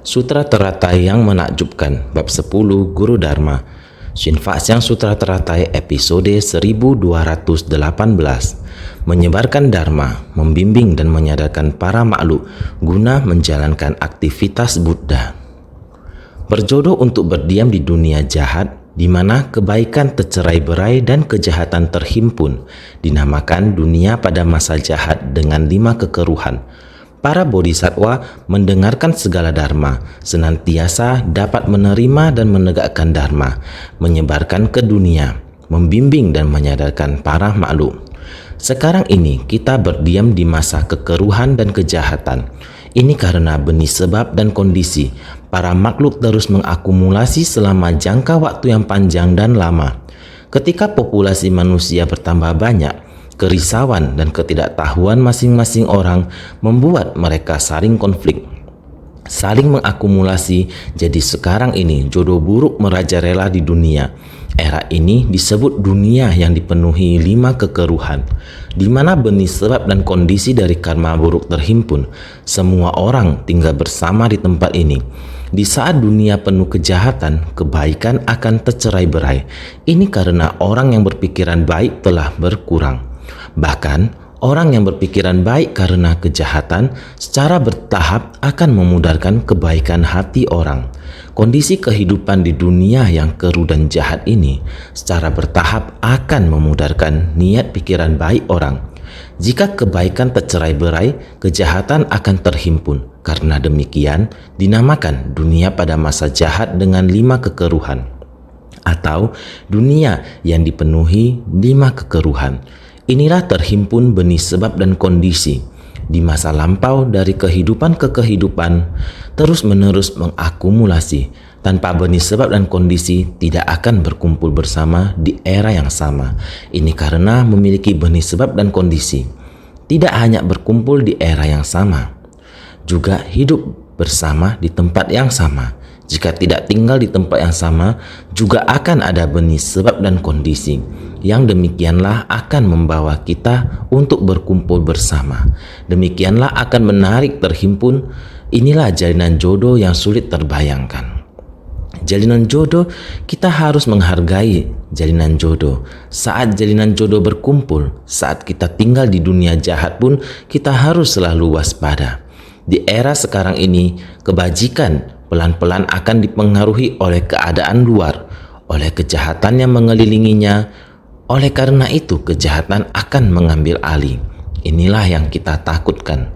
Sutra Teratai yang Menakjubkan, Bab 10 Guru Dharma, Shinfasyang Sutra Teratai episode 1218, menyebarkan Dharma, membimbing dan menyadarkan para makhluk guna menjalankan aktivitas Buddha. Berjodoh untuk berdiam di dunia jahat, di mana kebaikan tercerai-berai dan kejahatan terhimpun, dinamakan dunia pada masa jahat dengan 5 kekeruhan. Para bodhisattva mendengarkan segala dharma, senantiasa dapat menerima dan menegakkan dharma, menyebarkan ke dunia, membimbing dan menyadarkan para makhluk. Sekarang ini kita berdiam di masa kekeruhan dan kejahatan. Ini karena benih sebab dan kondisi para makhluk terus mengakumulasi selama jangka waktu yang panjang dan lama. Ketika populasi manusia bertambah banyak, kerisauan dan ketidaktahuan masing-masing orang membuat mereka saling konflik, saling mengakumulasi. Jadi sekarang ini jodoh buruk merajalela di dunia. Era ini disebut dunia yang dipenuhi 5 kekeruhan, di mana benih sebab dan kondisi dari karma buruk terhimpun. Semua orang tinggal bersama di tempat ini. Di saat dunia penuh kejahatan, kebaikan akan tercerai-berai. Ini karena orang yang berpikiran baik telah berkurang. Bahkan orang yang berpikiran baik karena kejahatan secara bertahap akan memudarkan kebaikan hati orang. Kondisi kehidupan di dunia yang keruh dan jahat ini secara bertahap akan memudarkan niat pikiran baik orang. Jika kebaikan tercerai-berai, kejahatan akan terhimpun. Karena demikian, dinamakan dunia pada masa jahat dengan 5 kekeruhan, atau dunia yang dipenuhi 5 kekeruhan. Inilah terhimpun benih sebab dan kondisi di masa lampau dari kehidupan ke kehidupan, terus-menerus mengakumulasi. Tanpa benih sebab dan kondisi tidak akan berkumpul bersama di era yang sama. Ini karena memiliki benih sebab dan kondisi, tidak hanya berkumpul di era yang sama, juga hidup bersama di tempat yang sama. Jika tidak tinggal di tempat yang sama, juga akan ada benih sebab dan kondisi. Yang demikianlah akan membawa kita untuk berkumpul bersama. Demikianlah akan menarik terhimpun. Inilah jalinan jodoh yang sulit terbayangkan. Jalinan jodoh, kita harus menghargai jalinan jodoh. Saat jalinan jodoh berkumpul, saat kita tinggal di dunia jahat pun, kita harus selalu waspada. Di era sekarang ini, kebajikan pelan-pelan akan dipengaruhi oleh keadaan luar, oleh kejahatan yang mengelilinginya. Oleh karena itu, kejahatan akan mengambil alih. Inilah yang kita takutkan.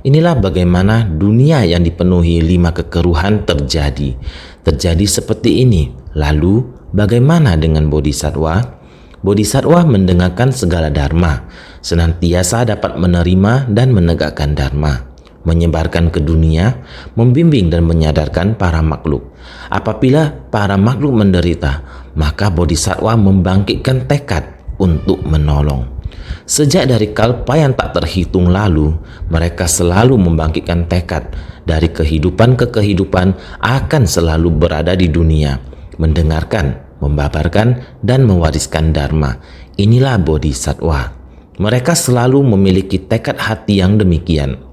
Inilah bagaimana dunia yang dipenuhi 5 kekeruhan terjadi. Terjadi seperti ini. Lalu, bagaimana dengan bodhisattva? Bodhisattva mendengarkan segala dharma, senantiasa dapat menerima dan menegakkan dharma, menyebarkan ke dunia, membimbing dan menyadarkan para makhluk. Apabila para makhluk menderita, maka bodhisattva membangkitkan tekad untuk menolong. Sejak dari kalpa yang tak terhitung lalu, mereka selalu membangkitkan tekad. Dari kehidupan ke kehidupan akan selalu berada di dunia, mendengarkan, membabarkan, dan mewariskan dharma. Inilah bodhisattva. Mereka selalu memiliki tekad hati yang demikian.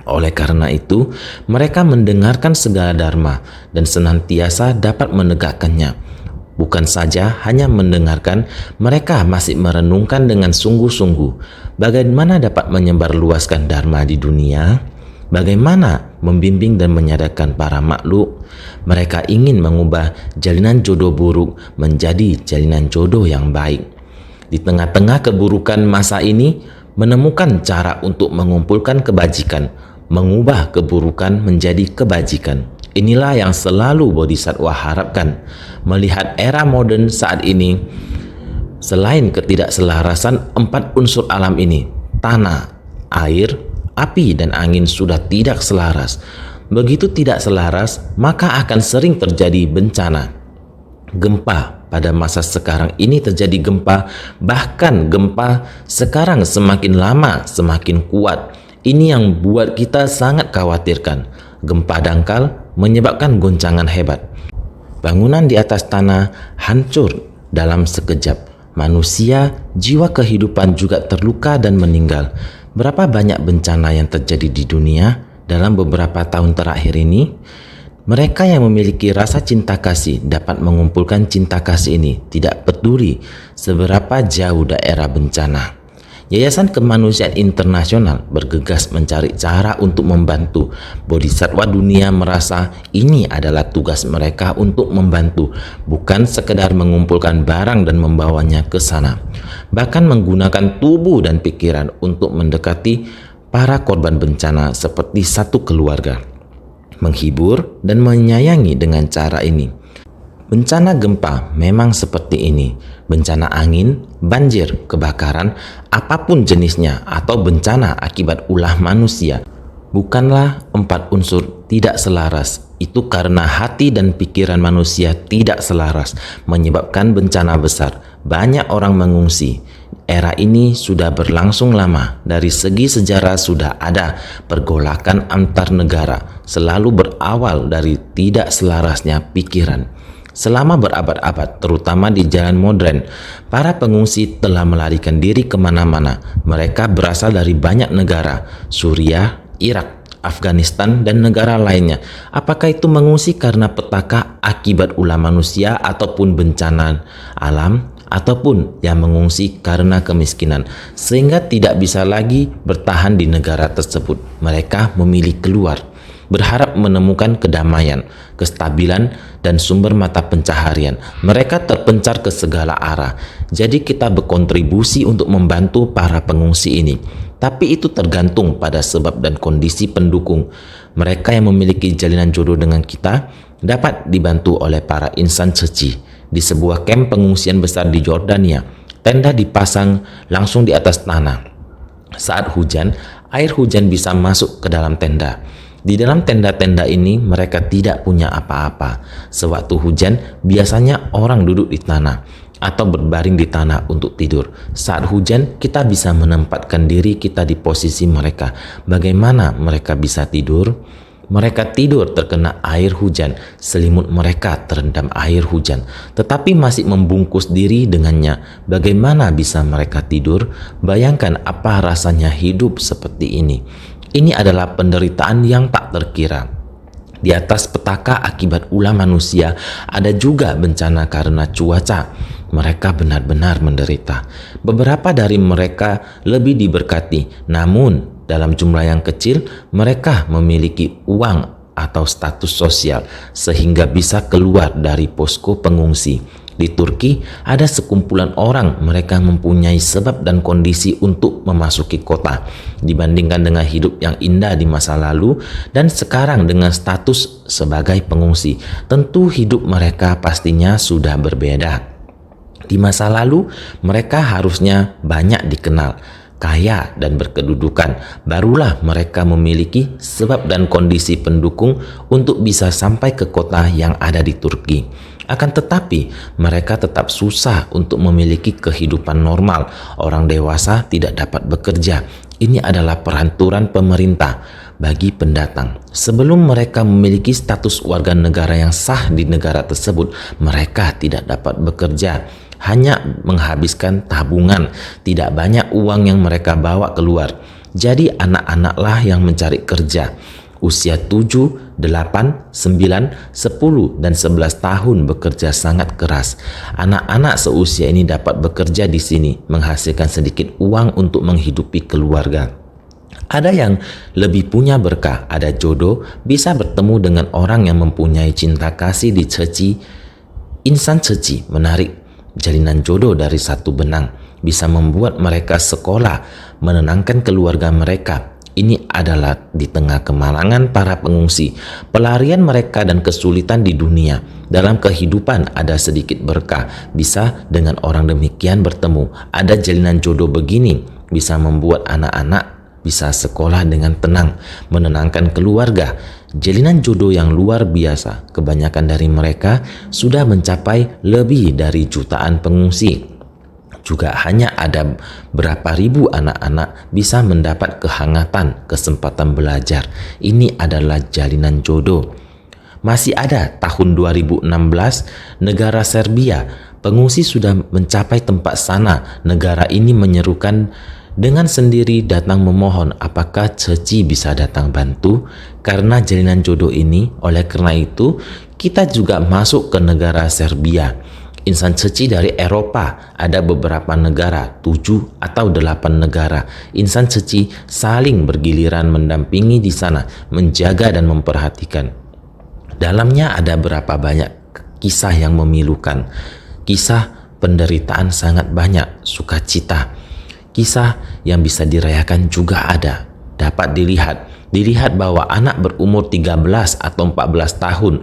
Oleh karena itu, mereka mendengarkan segala dharma dan senantiasa dapat menegakkannya. Bukan saja hanya mendengarkan, mereka masih merenungkan dengan sungguh-sungguh bagaimana dapat menyebarluaskan dharma di dunia, bagaimana membimbing dan menyadarkan para makhluk. Mereka ingin mengubah jalinan jodoh buruk menjadi jalinan jodoh yang baik. Di tengah-tengah keburukan masa ini, menemukan cara untuk mengumpulkan kebajikan, mengubah keburukan menjadi kebajikan. Inilah yang selalu bodhisattva harapkan. Melihat era modern saat ini, selain ketidakselarasan 4 unsur alam ini, tanah, air, api, dan angin sudah tidak selaras. Begitu tidak selaras, maka akan sering terjadi bencana. Gempa pada masa sekarang ini terjadi gempa, bahkan gempa sekarang semakin lama semakin kuat. Ini yang buat kita sangat khawatirkan. Gempa dangkal menyebabkan goncangan hebat. Bangunan di atas tanah hancur dalam sekejap. Manusia, jiwa kehidupan juga terluka dan meninggal. Berapa banyak bencana yang terjadi di dunia? dalam beberapa tahun terakhir ini, mereka yang memiliki rasa cinta kasih dapat mengumpulkan cinta kasih ini tidak peduli seberapa jauh daerah bencana. Yayasan Kemanusiaan Internasional bergegas mencari cara untuk membantu. Bodhisatwa dunia merasa ini adalah tugas mereka untuk membantu, bukan sekedar mengumpulkan barang dan membawanya ke sana. Bahkan menggunakan tubuh dan pikiran untuk mendekati para korban bencana seperti satu keluarga. Menghibur dan menyayangi dengan cara ini. Bencana gempa memang seperti ini. Bencana angin, banjir, kebakaran, apapun jenisnya atau bencana akibat ulah manusia bukanlah 4 unsur tidak selaras. Itu karena hati dan pikiran manusia tidak selaras menyebabkan bencana besar. Banyak orang mengungsi. Era ini sudah berlangsung lama. Dari segi sejarah sudah ada pergolakan antar negara, selalu berawal dari tidak selarasnya pikiran. Selama berabad-abad, terutama di jalan modern, para pengungsi telah melarikan diri kemana-mana. Mereka berasal dari banyak negara, Suriah, Irak, Afghanistan, dan negara lainnya. Apakah itu mengungsi karena petaka akibat ulah manusia ataupun bencana alam, ataupun yang mengungsi karena kemiskinan, sehingga tidak bisa lagi bertahan di negara tersebut. Mereka memilih keluar, berharap menemukan kedamaian, kestabilan, dan sumber mata pencaharian. Mereka terpencar ke segala arah. Jadi kita berkontribusi untuk membantu para pengungsi ini. Tapi itu tergantung pada sebab dan kondisi pendukung. Mereka yang memiliki jalinan jodoh dengan kita dapat dibantu oleh para insan suci. Di sebuah kamp pengungsian besar di Jordania, tenda dipasang langsung di atas tanah. Saat hujan, air hujan bisa masuk ke dalam tenda. Di dalam tenda-tenda ini mereka tidak punya apa-apa. Sewaktu hujan, biasanya orang duduk di tanah atau berbaring di tanah untuk tidur. Saat hujan, kita bisa menempatkan diri kita di posisi mereka. Bagaimana mereka bisa tidur? Mereka tidur terkena air hujan, selimut mereka terendam air hujan, tetapi masih membungkus diri dengannya. Bagaimana bisa mereka tidur? Bayangkan apa rasanya hidup seperti ini. Ini adalah penderitaan yang tak terkira. Di atas petaka akibat ulah manusia, ada juga bencana karena cuaca. Mereka benar-benar menderita. Beberapa dari mereka lebih diberkati, namun dalam jumlah yang kecil, mereka memiliki uang atau status sosial sehingga bisa keluar dari posko pengungsi. Di Turki, ada sekumpulan orang, mereka mempunyai sebab dan kondisi untuk memasuki kota. Dibandingkan dengan hidup yang indah di masa lalu dan sekarang dengan status sebagai pengungsi, tentu hidup mereka pastinya sudah berbeda. Di masa lalu, mereka harusnya banyak dikenal, kaya dan berkedudukan. Barulah mereka memiliki sebab dan kondisi pendukung untuk bisa sampai ke kota yang ada di Turki. Akan tetapi, mereka tetap susah untuk memiliki kehidupan normal. Orang dewasa tidak dapat bekerja. Ini adalah peraturan pemerintah bagi pendatang. Sebelum mereka memiliki status warga negara yang sah di negara tersebut, mereka tidak dapat bekerja. Hanya menghabiskan tabungan, tidak banyak uang yang mereka bawa keluar. Jadi anak-anaklah yang mencari kerja. Usia 7, 8, 9, 10, dan 11 tahun bekerja sangat keras. Anak-anak seusia ini dapat bekerja di sini, menghasilkan sedikit uang untuk menghidupi keluarga. Ada yang lebih punya berkah, ada jodoh, bisa bertemu dengan orang yang mempunyai cinta kasih di ceci. Insan ceci menarik jalinan jodoh dari satu benang, bisa membuat mereka sekolah, menenangkan keluarga mereka. Ini adalah di tengah kemalangan para pengungsi, pelarian mereka dan kesulitan di dunia. Dalam kehidupan ada sedikit berkah, bisa dengan orang demikian bertemu. Ada jalinan jodoh begini, bisa membuat anak-anak bisa sekolah dengan tenang, menenangkan keluarga. Jalinan jodoh yang luar biasa, kebanyakan dari mereka sudah mencapai lebih dari jutaan pengungsi. Juga hanya ada berapa ribu anak-anak bisa mendapat kehangatan, kesempatan belajar. Ini adalah jalinan jodoh. Masih ada tahun 2016, negara Serbia, pengungsi sudah mencapai tempat sana. Negara ini menyerukan dengan sendiri datang memohon apakah Ceci bisa datang bantu karena jalinan jodoh ini. Oleh karena itu, kita juga masuk ke negara Serbia. Insan Ceci dari Eropa, ada beberapa negara, 7 atau 8 negara. Insan Ceci saling bergiliran mendampingi di sana, menjaga dan memperhatikan. Dalamnya ada berapa banyak kisah yang memilukan. Kisah penderitaan sangat banyak, sukacita. Kisah yang bisa dirayakan juga ada. Dapat dilihat bahwa anak berumur 13 atau 14 tahun,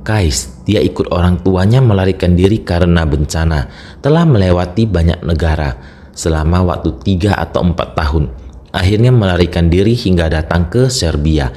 Kais, dia ikut orang tuanya melarikan diri karena bencana, telah melewati banyak negara selama waktu 3 atau 4 tahun. Akhirnya melarikan diri hingga datang ke Serbia.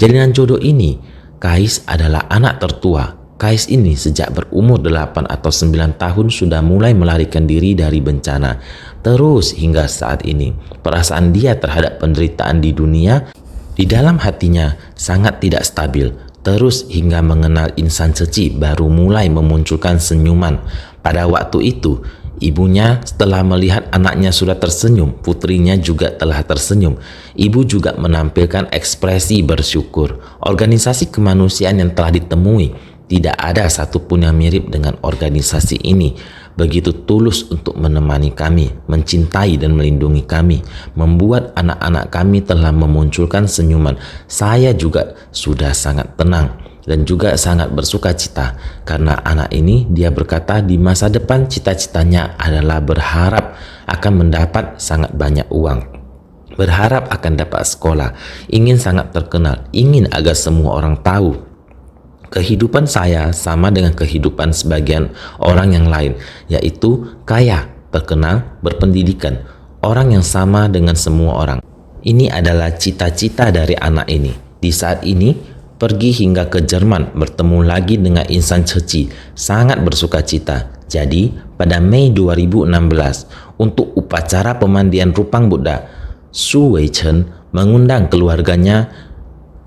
Jalinan jodoh ini, Kais adalah anak tertua. Kais ini sejak berumur 8 atau 9 tahun sudah mulai melarikan diri dari bencana. Terus hingga saat ini, perasaan dia terhadap penderitaan di dunia di dalam hatinya sangat tidak stabil. Terus hingga mengenal insan Ceci baru mulai memunculkan senyuman. Pada waktu itu, ibunya setelah melihat anaknya sudah tersenyum, putrinya juga telah tersenyum. Ibu juga menampilkan ekspresi bersyukur. Organisasi kemanusiaan yang telah ditemui, tidak ada satupun yang mirip dengan organisasi ini. Begitu tulus untuk menemani kami, mencintai dan melindungi kami, membuat anak-anak kami telah memunculkan senyuman. Saya juga sudah sangat tenang dan juga sangat bersuka cita karena anak ini, dia berkata di masa depan cita-citanya adalah berharap akan mendapat sangat banyak uang, berharap akan dapat sekolah, ingin sangat terkenal, ingin agar semua orang tahu kehidupan saya sama dengan kehidupan sebagian orang yang lain, yaitu kaya, terkenal, berpendidikan, orang yang sama dengan semua orang. Ini adalah cita-cita dari anak ini. Di saat ini, pergi hingga ke Jerman, bertemu lagi dengan insan Ceci, sangat bersuka cita. Jadi, pada Mei 2016, untuk upacara pemandian Rupang Buddha, Su Weichen mengundang keluarganya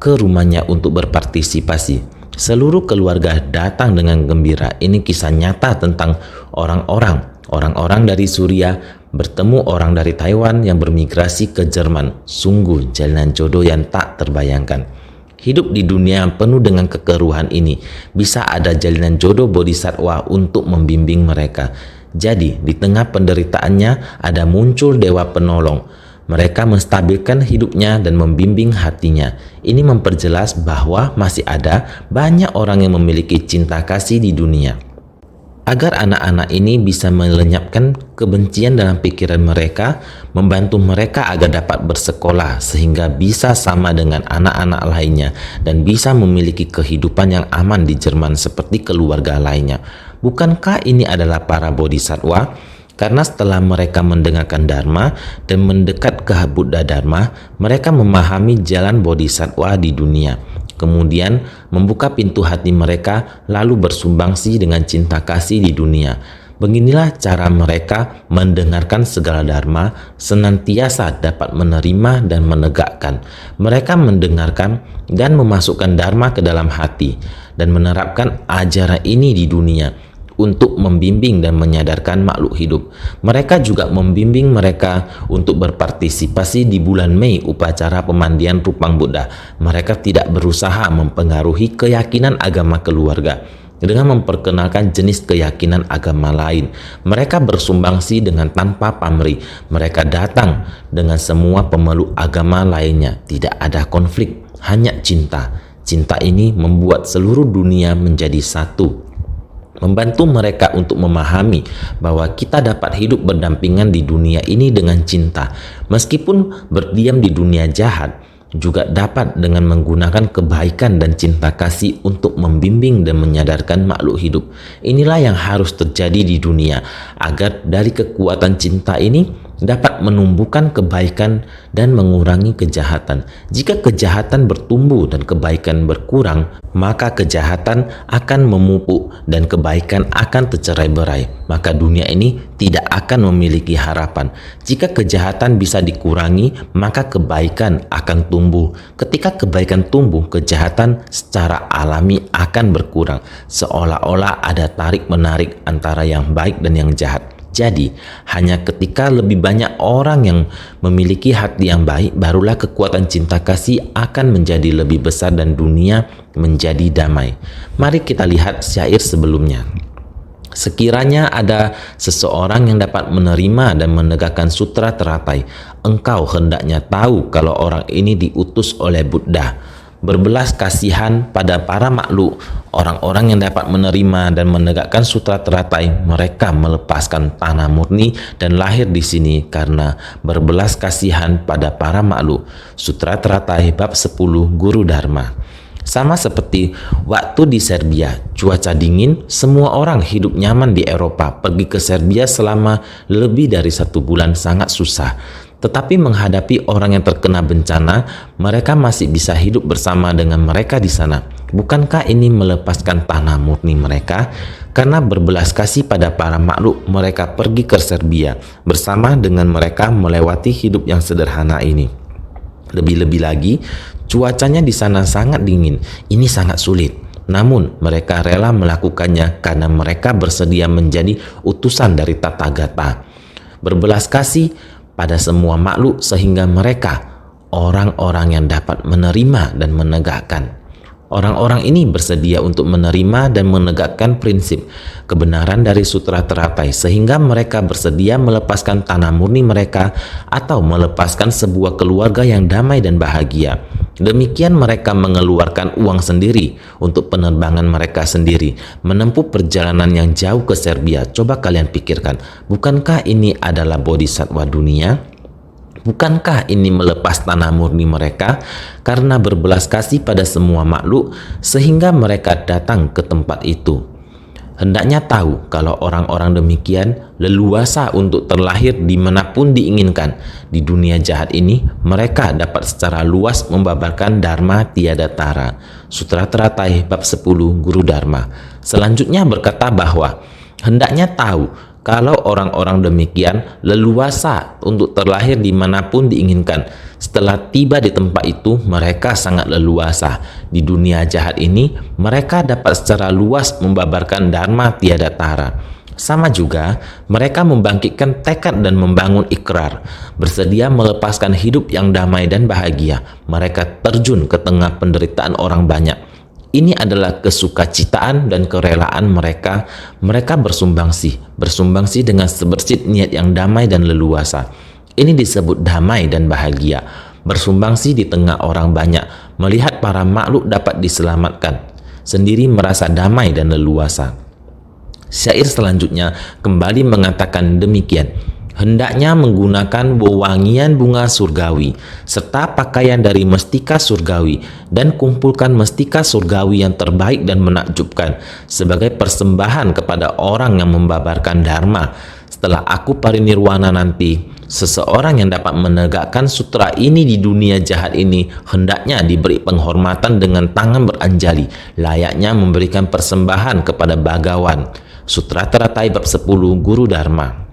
ke rumahnya untuk berpartisipasi. Seluruh keluarga datang dengan gembira. Ini kisah nyata tentang orang-orang dari Suriah bertemu orang dari Taiwan yang bermigrasi ke Jerman. Sungguh jalinan jodoh yang tak terbayangkan. Hidup di dunia yang penuh dengan kekeruhan ini, bisa ada jalinan jodoh bodhisattva untuk membimbing mereka. Jadi di tengah penderitaannya ada muncul dewa penolong. Mereka menstabilkan hidupnya dan membimbing hatinya. Ini memperjelas bahwa masih ada banyak orang yang memiliki cinta kasih di dunia. Agar anak-anak ini bisa melenyapkan kebencian dalam pikiran mereka, membantu mereka agar dapat bersekolah sehingga bisa sama dengan anak-anak lainnya dan bisa memiliki kehidupan yang aman di Jerman seperti keluarga lainnya. Bukankah ini adalah para bodhisattva? Karena setelah mereka mendengarkan Dharma dan mendekat ke Buddha Dharma, mereka memahami jalan bodhisattva di dunia. Kemudian membuka pintu hati mereka lalu bersumbangsi dengan cinta kasih di dunia. Beginilah cara mereka mendengarkan segala Dharma, senantiasa dapat menerima dan menegakkan. Mereka mendengarkan dan memasukkan Dharma ke dalam hati dan menerapkan ajaran ini di dunia untuk membimbing dan menyadarkan makhluk hidup. Mereka juga membimbing mereka untuk berpartisipasi di bulan Mei upacara pemandian Rupang Buddha. Mereka tidak berusaha mempengaruhi keyakinan agama keluarga dengan memperkenalkan jenis keyakinan agama lain. Mereka bersumbangsi dengan tanpa pamrih. Mereka datang dengan semua pemeluk agama lainnya. Tidak ada konflik, hanya cinta. Cinta ini membuat seluruh dunia menjadi satu, membantu mereka untuk memahami bahwa kita dapat hidup berdampingan di dunia ini dengan cinta. Meskipun berdiam di dunia jahat, juga dapat dengan menggunakan kebaikan dan cinta kasih untuk membimbing dan menyadarkan makhluk hidup. Inilah yang harus terjadi di dunia, agar dari kekuatan cinta ini dapat menumbuhkan kebaikan dan mengurangi kejahatan. Jika kejahatan bertumbuh dan kebaikan berkurang, maka kejahatan akan memupuk dan kebaikan akan tercerai-berai. Maka dunia ini tidak akan memiliki harapan. Jika kejahatan bisa dikurangi, maka kebaikan akan tumbuh. Ketika kebaikan tumbuh, kejahatan secara alami akan berkurang. Seolah-olah ada tarik-menarik antara yang baik dan yang jahat. Jadi, hanya ketika lebih banyak orang yang memiliki hati yang baik, barulah kekuatan cinta kasih akan menjadi lebih besar dan dunia menjadi damai. Mari kita lihat syair sebelumnya. Sekiranya ada seseorang yang dapat menerima dan menegakkan sutra teratai, engkau hendaknya tahu kalau orang ini diutus oleh Buddha. Berbelas kasihan pada para makhluk, orang-orang yang dapat menerima dan menegakkan sutra teratai, mereka melepaskan tanah murni dan lahir di sini karena berbelas kasihan pada para makhluk. Sutra teratai bab 10 Guru Dharma. Sama seperti waktu di Serbia, cuaca dingin, semua orang hidup nyaman di Eropa. Pergi ke Serbia selama lebih dari 1 bulan sangat susah. Tetapi menghadapi orang yang terkena bencana, mereka masih bisa hidup bersama dengan mereka di sana. Bukankah ini melepaskan tanah murni mereka? Karena berbelas kasih pada para makhluk, mereka pergi ke Serbia bersama dengan mereka melewati hidup yang sederhana ini. Lebih-lebih lagi, cuacanya di sana sangat dingin. Ini sangat sulit. Namun mereka rela melakukannya karena mereka bersedia menjadi utusan dari Tathagata. Berbelas kasih pada semua makhluk sehingga mereka orang-orang yang dapat menerima dan menegakkan. Orang-orang ini bersedia untuk menerima dan menegakkan prinsip kebenaran dari sutra teratai sehingga mereka bersedia melepaskan tanah murni mereka atau melepaskan sebuah keluarga yang damai dan bahagia. Demikian mereka mengeluarkan uang sendiri untuk penerbangan mereka sendiri, menempuh perjalanan yang jauh ke Serbia. Coba kalian pikirkan, bukankah ini adalah bodhisattva dunia? Bukankah ini melepas tanah murni mereka karena berbelas kasih pada semua makhluk sehingga mereka datang ke tempat itu? Hendaknya tahu kalau orang-orang demikian leluasa untuk terlahir dimanapun diinginkan. Di dunia jahat ini, mereka dapat secara luas membabarkan Dharma tiada tara. Sutra Teratai bab 10 Guru Dharma. Selanjutnya berkata bahwa hendaknya tahu kalau orang-orang demikian leluasa untuk terlahir dimanapun diinginkan. Setelah tiba di tempat itu, mereka sangat leluasa. Di dunia jahat ini, mereka dapat secara luas membabarkan Dharma tiada tara. Sama juga, mereka membangkitkan tekad dan membangun ikrar, bersedia melepaskan hidup yang damai dan bahagia. Mereka terjun ke tengah penderitaan orang banyak. Ini adalah kesukacitaan dan kerelaan mereka. Mereka bersumbangsi dengan sebersih niat yang damai dan leluasa. Ini disebut damai dan bahagia. Bersumbangsi di tengah orang banyak, melihat para makhluk dapat diselamatkan, sendiri merasa damai dan leluasa. Syair selanjutnya kembali mengatakan demikian. Hendaknya menggunakan wewangian bunga surgawi serta pakaian dari mestika surgawi dan kumpulkan mestika surgawi yang terbaik dan menakjubkan sebagai persembahan kepada orang yang membabarkan Dharma. Setelah aku parinirwana nanti, seseorang yang dapat menegakkan sutra ini di dunia jahat ini hendaknya diberi penghormatan dengan tangan beranjali, layaknya memberikan persembahan kepada Bhagawan. Sutra Teratai bab 10 Guru Dharma.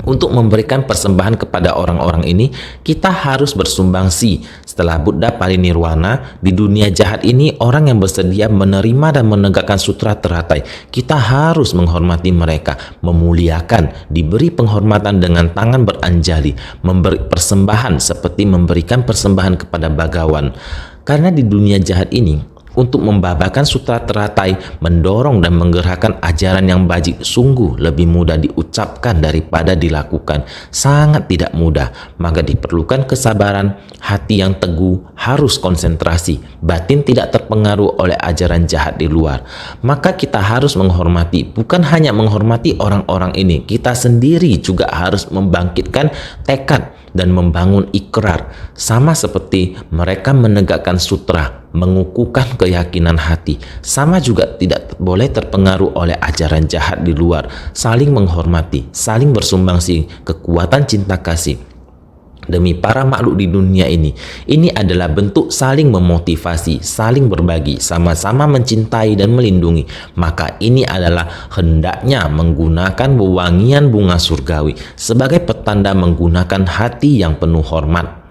Untuk memberikan persembahan kepada orang-orang ini, kita harus bersumbangsi. Setelah Buddha parinirwana, di dunia jahat ini orang yang bersedia menerima dan menegakkan sutra teratai, kita harus menghormati mereka, memuliakan, diberi penghormatan dengan tangan beranjali, memberi persembahan seperti memberikan persembahan kepada Bhagawan. Karena di dunia jahat ini, untuk membabarkan sutra teratai, mendorong dan menggerakkan ajaran yang bajik sungguh lebih mudah diucapkan daripada dilakukan. Sangat tidak mudah, maka diperlukan kesabaran, hati yang teguh, harus konsentrasi, batin tidak terpengaruh oleh ajaran jahat di luar. Maka kita harus menghormati, bukan hanya menghormati orang-orang ini, kita sendiri juga harus membangkitkan tekad dan membangun ikrar, sama seperti mereka menegakkan sutra, mengukuhkan keyakinan hati. Sama juga tidak boleh terpengaruh oleh ajaran jahat di luar, saling menghormati, saling bersumbangsi kekuatan cinta kasih demi para makhluk di dunia ini. Ini adalah bentuk saling memotivasi, saling berbagi, sama-sama mencintai dan melindungi. Maka ini adalah hendaknya menggunakan wewangian bunga surgawi sebagai petanda menggunakan hati yang penuh hormat.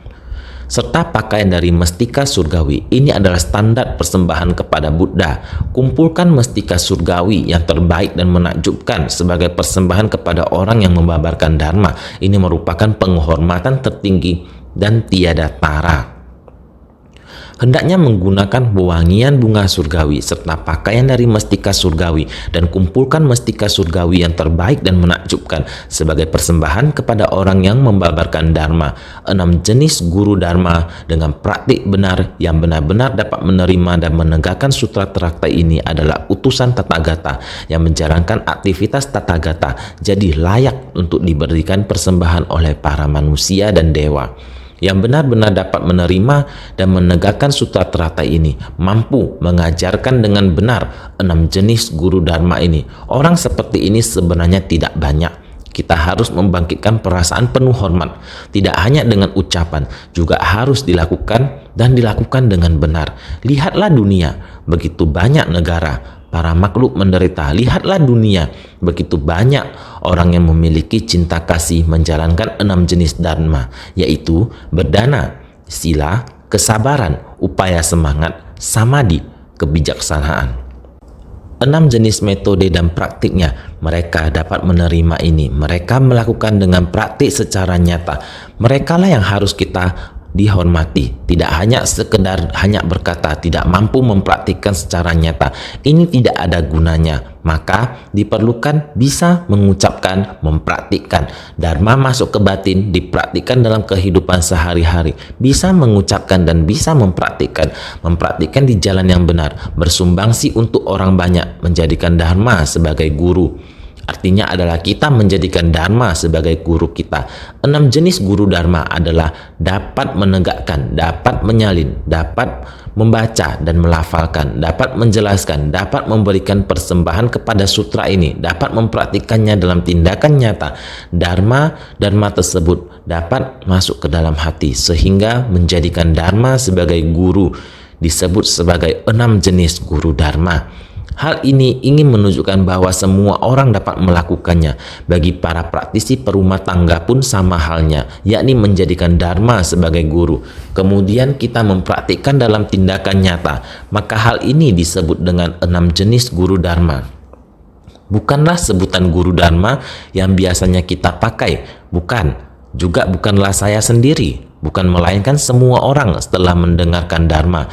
serta pakaian dari mestika surgawi. Ini adalah standar persembahan kepada Buddha. Kumpulkan mestika surgawi yang terbaik dan menakjubkan sebagai persembahan kepada orang yang membabarkan dharma. Ini merupakan penghormatan tertinggi dan tiada tara. Hendaknya menggunakan wewangian bunga surgawi serta pakaian dari mestika surgawi, dan kumpulkan mestika surgawi yang terbaik dan menakjubkan sebagai persembahan kepada orang yang membabarkan dharma. 6 jenis guru dharma dengan praktik benar yang benar-benar dapat menerima dan menegakkan sutra teratai ini adalah utusan Tathagata yang menjalankan aktivitas Tathagata, jadi layak untuk diberikan persembahan oleh para manusia dan dewa. Yang benar-benar dapat menerima dan menegakkan sutra teratai ini, mampu mengajarkan dengan benar 6 jenis guru dharma ini. Orang seperti ini sebenarnya tidak banyak. Kita harus membangkitkan perasaan penuh hormat, tidak hanya dengan ucapan, juga harus dilakukan dan dilakukan dengan benar. Lihatlah dunia, begitu banyak negara, para makhluk menderita. Lihatlah dunia, begitu banyak orang yang memiliki cinta kasih menjalankan 6 jenis dharma, yaitu berdana, sila, kesabaran, upaya semangat, samadhi, kebijaksanaan. 6 jenis metode dan praktiknya, mereka dapat menerima ini. Mereka melakukan dengan praktik secara nyata. Merekalah yang harus kita dihormati, tidak hanya sekedar hanya berkata, tidak mampu mempraktikkan secara nyata. Ini tidak ada gunanya. Maka diperlukan bisa mengucapkan, mempraktikkan. Dharma masuk ke batin, dipraktikkan dalam kehidupan sehari-hari. Bisa mengucapkan dan bisa mempraktikkan. Mempraktikkan di jalan yang benar, bersumbangsi untuk orang banyak, menjadikan dharma sebagai guru. Artinya adalah kita menjadikan dharma sebagai guru kita. 6 jenis guru dharma adalah dapat menegakkan, dapat menyalin, dapat membaca dan melafalkan, dapat menjelaskan, dapat memberikan persembahan kepada sutra ini, dapat mempraktikannya dalam tindakan nyata. Dharma tersebut dapat masuk ke dalam hati sehingga menjadikan dharma sebagai guru, disebut sebagai 6 jenis guru dharma. Hal ini ingin menunjukkan bahwa semua orang dapat melakukannya. Bagi para praktisi perumah tangga pun sama halnya, yakni menjadikan dharma sebagai guru. Kemudian kita mempraktikkan dalam tindakan nyata. Maka hal ini disebut dengan 6 jenis guru dharma. Bukanlah sebutan guru dharma yang biasanya kita pakai. Bukanlah saya sendiri. Bukan, melainkan semua orang setelah mendengarkan dharma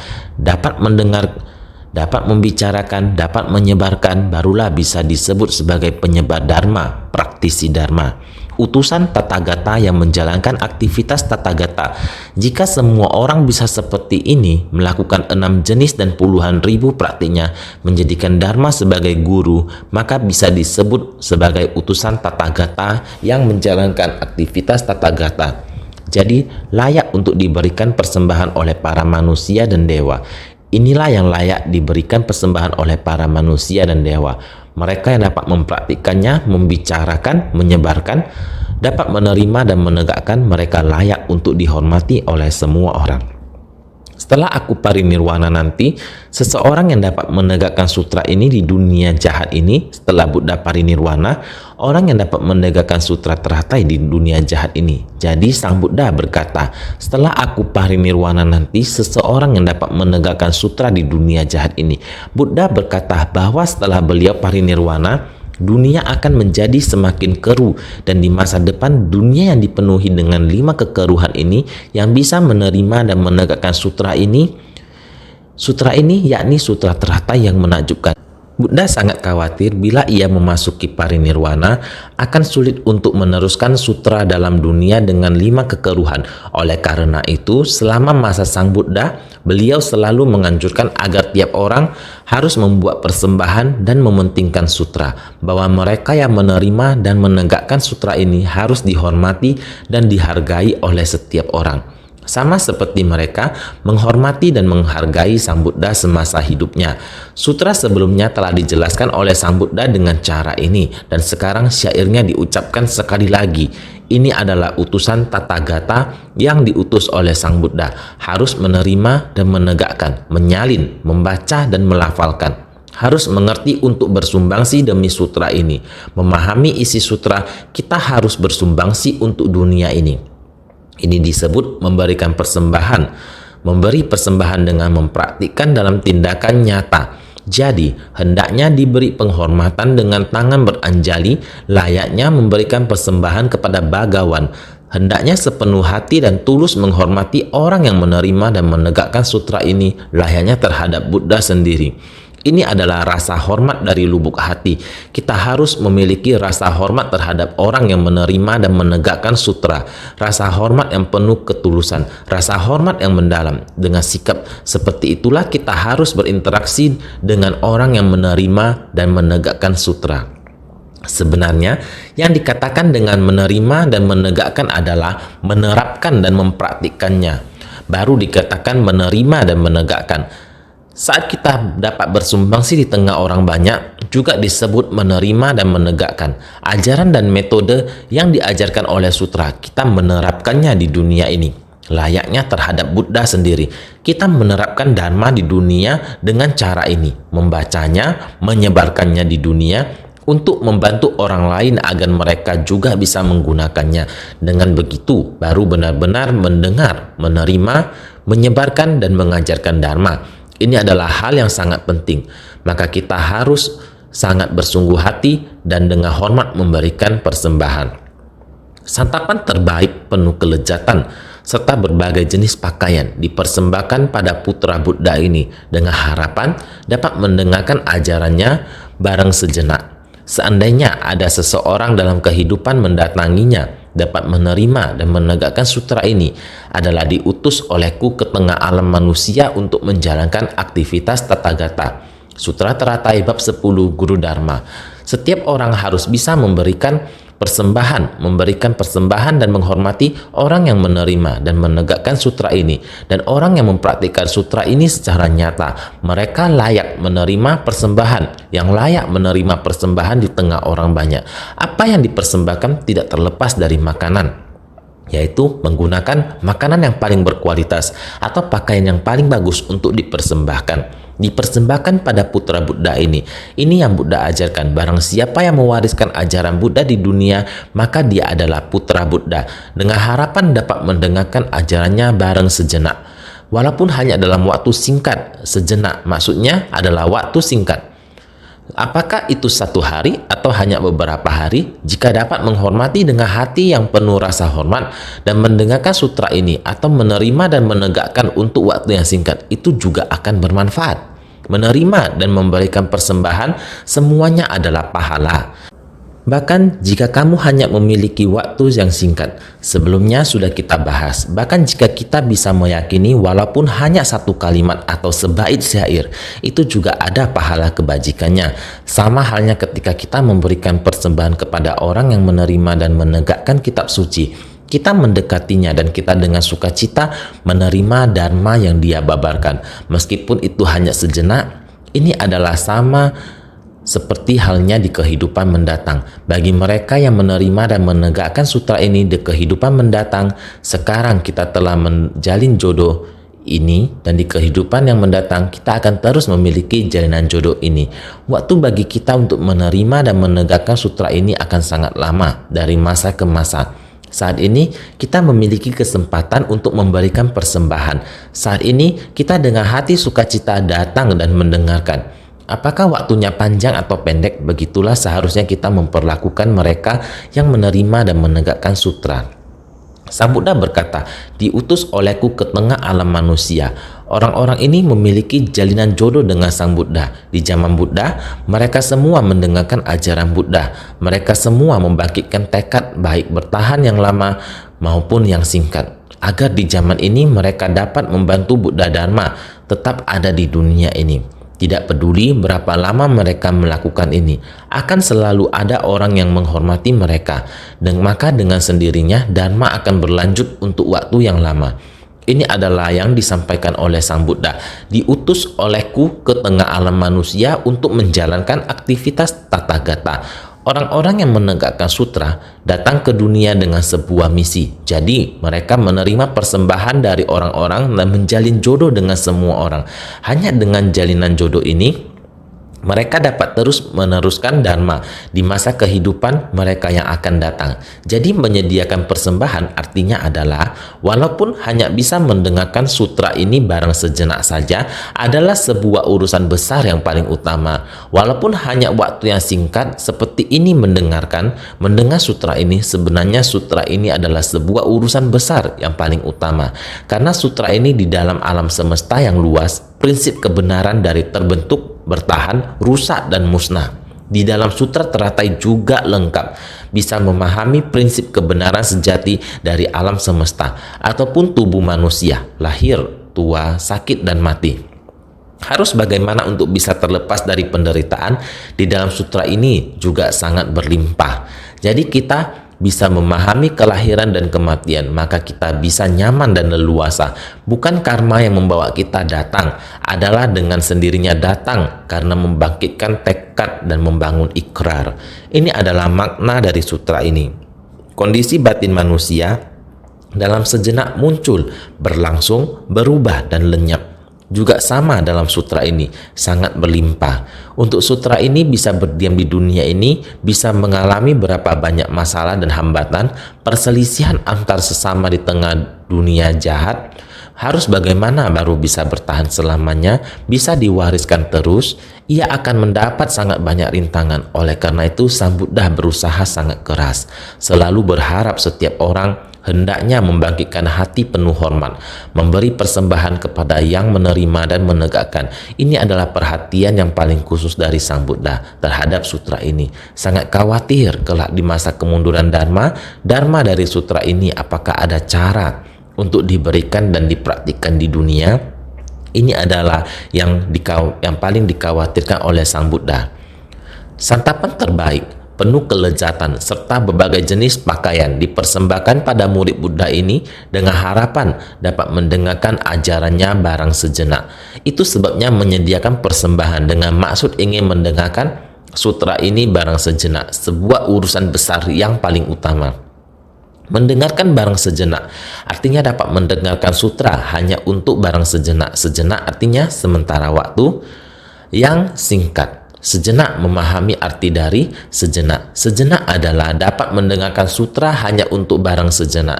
dapat membicarakan, dapat menyebarkan, barulah bisa disebut sebagai penyebar dharma, praktisi dharma. Utusan Tathagata yang menjalankan aktivitas Tathagata. Jika semua orang bisa seperti ini, melakukan 6 jenis dan puluhan ribu praktiknya, menjadikan dharma sebagai guru, maka bisa disebut sebagai utusan Tathagata yang menjalankan aktivitas Tathagata. Jadi layak untuk diberikan persembahan oleh para manusia dan dewa. Inilah yang layak diberikan persembahan oleh para manusia dan dewa. Mereka yang dapat mempraktikkannya, membicarakan, menyebarkan, dapat menerima dan menegakkan, mereka layak untuk dihormati oleh semua orang. Setelah aku parinirwana nanti, seseorang yang dapat menegakkan sutra ini di dunia jahat ini, setelah Buddha parinirwana, orang yang dapat menegakkan sutra teratai di dunia jahat ini. Jadi Sang Buddha berkata, setelah aku parinirwana nanti, seseorang yang dapat menegakkan sutra di dunia jahat ini. Buddha berkata bahwa setelah beliau parinirwana, dunia akan menjadi semakin keruh, dan di masa depan dunia yang dipenuhi dengan 5 kekeruhan ini yang bisa menerima dan menegakkan sutra ini yakni sutra teratai yang menakjubkan. Buddha sangat khawatir bila ia memasuki parinirwana akan sulit untuk meneruskan sutra dalam dunia dengan 5 kekeruhan. Oleh karena itu, selama masa Sang Buddha, beliau selalu menganjurkan agar tiap orang harus membuat persembahan dan mementingkan sutra, bahwa mereka yang menerima dan menegakkan sutra ini harus dihormati dan dihargai oleh setiap orang. Sama seperti mereka menghormati dan menghargai Sang Buddha semasa hidupnya. Sutra sebelumnya telah dijelaskan oleh Sang Buddha dengan cara ini, dan sekarang syairnya diucapkan sekali lagi. Ini adalah utusan Tathagata yang diutus oleh Sang Buddha, harus menerima dan menegakkan, menyalin, membaca dan melafalkan. Harus mengerti untuk bersumbangsi demi sutra ini. Memahami isi sutra, kita harus bersumbangsi untuk dunia ini. Ini disebut memberikan persembahan. Memberi persembahan dengan mempraktikkan dalam tindakan nyata. Jadi, hendaknya diberi penghormatan dengan tangan beranjali, layaknya memberikan persembahan kepada bagawan. Hendaknya sepenuh hati dan tulus menghormati orang yang menerima dan menegakkan sutra ini, layaknya terhadap Buddha sendiri. Ini adalah rasa hormat dari lubuk hati. Kita harus memiliki rasa hormat terhadap orang yang menerima dan menegakkan sutra. Rasa hormat yang penuh ketulusan, rasa hormat yang mendalam. Dengan sikap seperti itulah kita harus berinteraksi dengan orang yang menerima dan menegakkan sutra. Sebenarnya, yang dikatakan dengan menerima dan menegakkan adalah menerapkan dan mempraktikkannya. Baru dikatakan menerima dan menegakkan. Saat kita dapat bersumbangsi di tengah orang banyak, juga disebut menerima dan menegakkan. Ajaran dan metode yang diajarkan oleh sutra, kita menerapkannya di dunia ini. Layaknya terhadap Buddha sendiri, kita menerapkan Dharma di dunia dengan cara ini. Membacanya, menyebarkannya di dunia, untuk membantu orang lain agar mereka juga bisa menggunakannya. Dengan begitu, baru benar-benar mendengar, menerima, menyebarkan, dan mengajarkan Dharma. Ini adalah hal yang sangat penting. Maka kita harus sangat bersungguh hati dan dengan hormat memberikan persembahan. Santapan terbaik penuh kelezatan serta berbagai jenis pakaian dipersembahkan pada putra Buddha ini dengan harapan dapat mendengarkan ajarannya bareng sejenak. Seandainya ada seseorang dalam kehidupan mendatanginya, dapat menerima dan menegakkan sutra ini, adalah diutus olehku ke tengah alam manusia untuk menjalankan aktivitas Tathagata. Sutra Teratai bab 10 Guru Dharma. Setiap orang harus bisa memberikan persembahan dan menghormati orang yang menerima dan menegakkan sutra ini, dan orang yang mempraktikkan sutra ini secara nyata. Mereka layak menerima persembahan, yang layak menerima persembahan di tengah orang banyak. Apa yang dipersembahkan tidak terlepas dari makanan, yaitu menggunakan makanan yang paling berkualitas atau pakaian yang paling bagus untuk dipersembahkan pada putra Buddha ini. Ini yang Buddha ajarkan. Barang siapa yang mewariskan ajaran Buddha di dunia, maka dia adalah putra Buddha, dengan harapan dapat mendengarkan ajarannya bareng sejenak, walaupun hanya dalam waktu singkat. Sejenak maksudnya adalah waktu singkat. Apakah itu 1 hari atau hanya beberapa hari? Jika dapat menghormati dengan hati yang penuh rasa hormat dan mendengarkan sutra ini, atau menerima dan menegakkan untuk waktu yang singkat, itu juga akan bermanfaat. Menerima dan memberikan persembahan semuanya adalah pahala. Bahkan jika kamu hanya memiliki waktu yang singkat, sebelumnya sudah kita bahas, bahkan jika kita bisa meyakini walaupun hanya 1 kalimat atau sebait syair, itu juga ada pahala kebajikannya. Sama halnya ketika kita memberikan persembahan kepada orang yang menerima dan menegakkan kitab suci. Kita mendekatinya dan kita dengan sukacita menerima Dharma yang dia babarkan. Meskipun itu hanya sejenak, ini adalah sama seperti halnya di kehidupan mendatang. Bagi mereka yang menerima dan menegakkan sutra ini di kehidupan mendatang, sekarang kita telah menjalin jodoh ini, dan di kehidupan yang mendatang kita akan terus memiliki jalinan jodoh ini. Waktu bagi kita untuk menerima dan menegakkan sutra ini akan sangat lama, dari masa ke masa. Saat ini kita memiliki kesempatan untuk memberikan persembahan. Saat ini kita dengan hati sukacita datang dan mendengarkan. Apakah waktunya panjang atau pendek? Begitulah seharusnya kita memperlakukan mereka yang menerima dan menegakkan sutra. Sang Buddha berkata, diutus olehku ke tengah alam manusia. Orang-orang ini memiliki jalinan jodoh dengan Sang Buddha. Di zaman Buddha, mereka semua mendengarkan ajaran Buddha. Mereka semua membangkitkan tekad baik bertahan yang lama maupun yang singkat, agar di zaman ini mereka dapat membantu Buddha Dharma tetap ada di dunia ini. Tidak peduli berapa lama mereka melakukan ini, akan selalu ada orang yang menghormati mereka, dan maka dengan sendirinya Dharma akan berlanjut untuk waktu yang lama. Ini adalah yang disampaikan oleh Sang Buddha. Diutus olehku ke tengah alam manusia untuk menjalankan aktivitas Tathagata. Orang-orang yang menegakkan sutra datang ke dunia dengan sebuah misi. Jadi mereka menerima persembahan dari orang-orang dan menjalin jodoh dengan semua orang. Hanya dengan jalinan jodoh ini Mereka dapat terus meneruskan dharma di masa kehidupan mereka yang akan datang. Jadi menyediakan persembahan artinya adalah walaupun hanya bisa mendengarkan sutra ini barang sejenak saja adalah sebuah urusan besar yang paling utama. Walaupun hanya waktu yang singkat seperti ini mendengar sutra ini, sebenarnya sutra ini adalah sebuah urusan besar yang paling utama. Karena sutra ini di dalam alam semesta yang luas, prinsip kebenaran dari terbentuk, bertahan, rusak, dan musnah. Di dalam sutra teratai juga lengkap, bisa memahami prinsip kebenaran sejati dari alam semesta ataupun tubuh manusia, lahir, tua, sakit, dan mati. Harus bagaimana untuk bisa terlepas dari penderitaan di dalam sutra ini juga sangat berlimpah. Jadi kita bisa memahami kelahiran dan kematian, maka kita bisa nyaman dan leluasa. Bukan karma yang membawa kita datang, adalah dengan sendirinya datang karena membangkitkan tekad dan membangun ikrar. Ini adalah makna dari sutra ini. Kondisi batin manusia dalam sejenak muncul, berlangsung, berubah, dan lenyap. Juga sama dalam sutra ini, sangat berlimpah. Untuk sutra ini bisa berdiam di dunia ini, bisa mengalami berapa banyak masalah dan hambatan, perselisihan antar sesama di tengah dunia jahat. Harus bagaimana baru bisa bertahan selamanya, bisa diwariskan terus, ia akan mendapat sangat banyak rintangan. Oleh karena itu, Sang Buddha berusaha sangat keras, selalu berharap setiap orang hendaknya membangkitkan hati penuh hormat, memberi persembahan kepada yang menerima dan menegakkan. Ini adalah perhatian yang paling khusus dari Sang Buddha terhadap sutra ini. Sangat khawatir kelak di masa kemunduran Dharma dari sutra ini apakah ada cara untuk diberikan dan dipraktikkan di dunia. Ini adalah yang paling dikhawatirkan oleh Sang Buddha. Santapan terbaik, penuh kelezatan, serta berbagai jenis pakaian dipersembahkan pada murid Buddha ini dengan harapan dapat mendengarkan ajarannya barang sejenak. Itu sebabnya menyediakan persembahan dengan maksud ingin mendengarkan sutra ini barang sejenak, sebuah urusan besar yang paling utama. Mendengarkan barang sejenak artinya dapat mendengarkan sutra hanya untuk barang sejenak. Sejenak artinya sementara waktu yang singkat. Sejenak memahami arti dari sejenak. Sejenak adalah dapat mendengarkan sutra hanya untuk barang sejenak.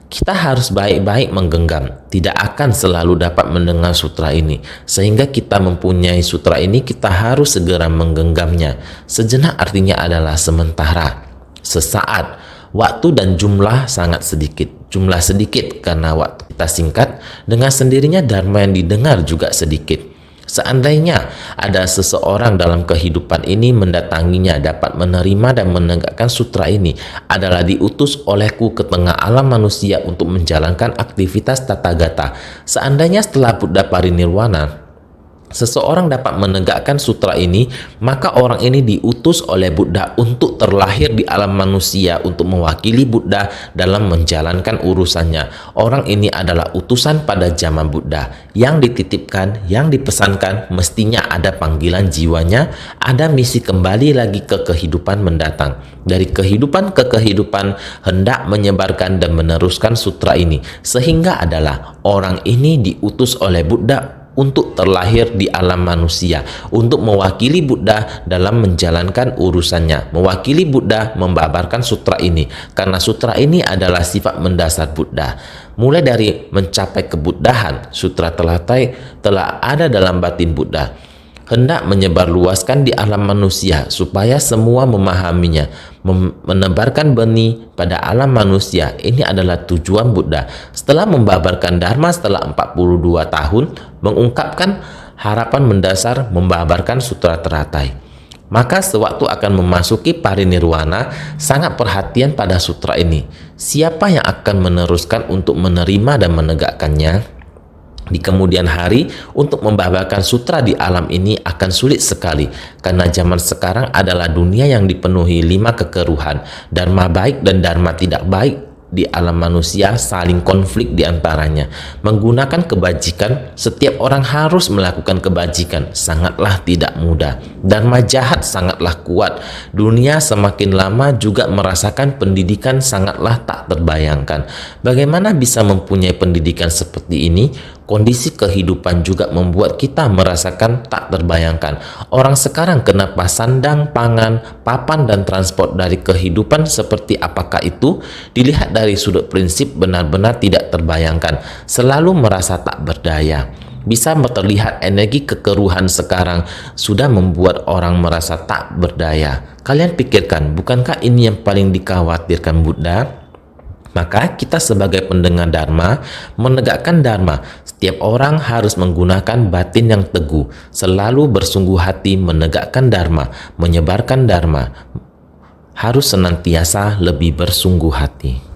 Kita harus baik-baik menggenggam, tidak akan selalu dapat mendengar sutra ini. Sehingga kita mempunyai sutra ini, kita harus segera menggenggamnya. Sejenak artinya adalah sementara, sesaat, waktu dan jumlah sangat sedikit. Jumlah sedikit karena waktu kita singkat, dengan sendirinya dharma yang didengar juga sedikit. Seandainya ada seseorang dalam kehidupan ini mendatanginya dapat menerima dan menegakkan sutra ini adalah diutus olehku ke tengah alam manusia untuk menjalankan aktivitas Tathagata. Seandainya setelah Buddha parinirwana seseorang dapat menegakkan sutra ini, maka orang ini diutus oleh Buddha untuk terlahir di alam manusia untuk mewakili Buddha dalam menjalankan urusannya. Orang ini adalah utusan pada zaman Buddha yang dititipkan, yang dipesankan, mestinya ada panggilan jiwanya, ada misi kembali lagi ke kehidupan mendatang. Dari kehidupan ke kehidupan hendak menyebarkan dan meneruskan sutra ini, sehingga adalah orang ini diutus oleh Buddha untuk terlahir di alam manusia, untuk mewakili Buddha dalam menjalankan urusannya, mewakili Buddha membabarkan sutra ini, karena sutra ini adalah sifat mendasar Buddha. Mulai dari mencapai kebuddhaan, sutra teratai telah ada dalam batin Buddha, hendak menyebarluaskan di alam manusia supaya semua memahaminya, menebarkan benih pada alam manusia. Ini adalah tujuan Buddha. Setelah membabarkan Dharma setelah 42 tahun, mengungkapkan harapan mendasar membabarkan sutra teratai. Maka sewaktu akan memasuki parinirwana, sangat perhatian pada sutra ini. Siapa yang akan meneruskan untuk menerima dan menegakkannya? Di kemudian hari, untuk membabarkan sutra di alam ini akan sulit sekali, karena zaman sekarang adalah dunia yang dipenuhi 5 kekeruhan, dharma baik dan dharma tidak baik di alam manusia saling konflik di antaranya. Menggunakan kebajikan, setiap orang harus melakukan kebajikan, sangatlah tidak mudah. Dharma jahat sangatlah kuat. Dunia semakin lama juga merasakan pendidikan sangatlah tak terbayangkan. Bagaimana bisa mempunyai pendidikan seperti ini? Kondisi kehidupan juga membuat kita merasakan tak terbayangkan. Orang sekarang kenapa sandang, pangan, papan, dan transport dari kehidupan seperti apakah itu dilihat dari sudut prinsip benar-benar tidak terbayangkan, selalu merasa tak berdaya. Bisa terlihat energi kekeruhan sekarang sudah membuat orang merasa tak berdaya. Kalian pikirkan, bukankah ini yang paling dikhawatirkan Buddha? Maka kita sebagai pendengar Dharma, menegakkan Dharma, setiap orang harus menggunakan batin yang teguh, selalu bersungguh hati menegakkan Dharma, menyebarkan Dharma, harus senantiasa lebih bersungguh hati.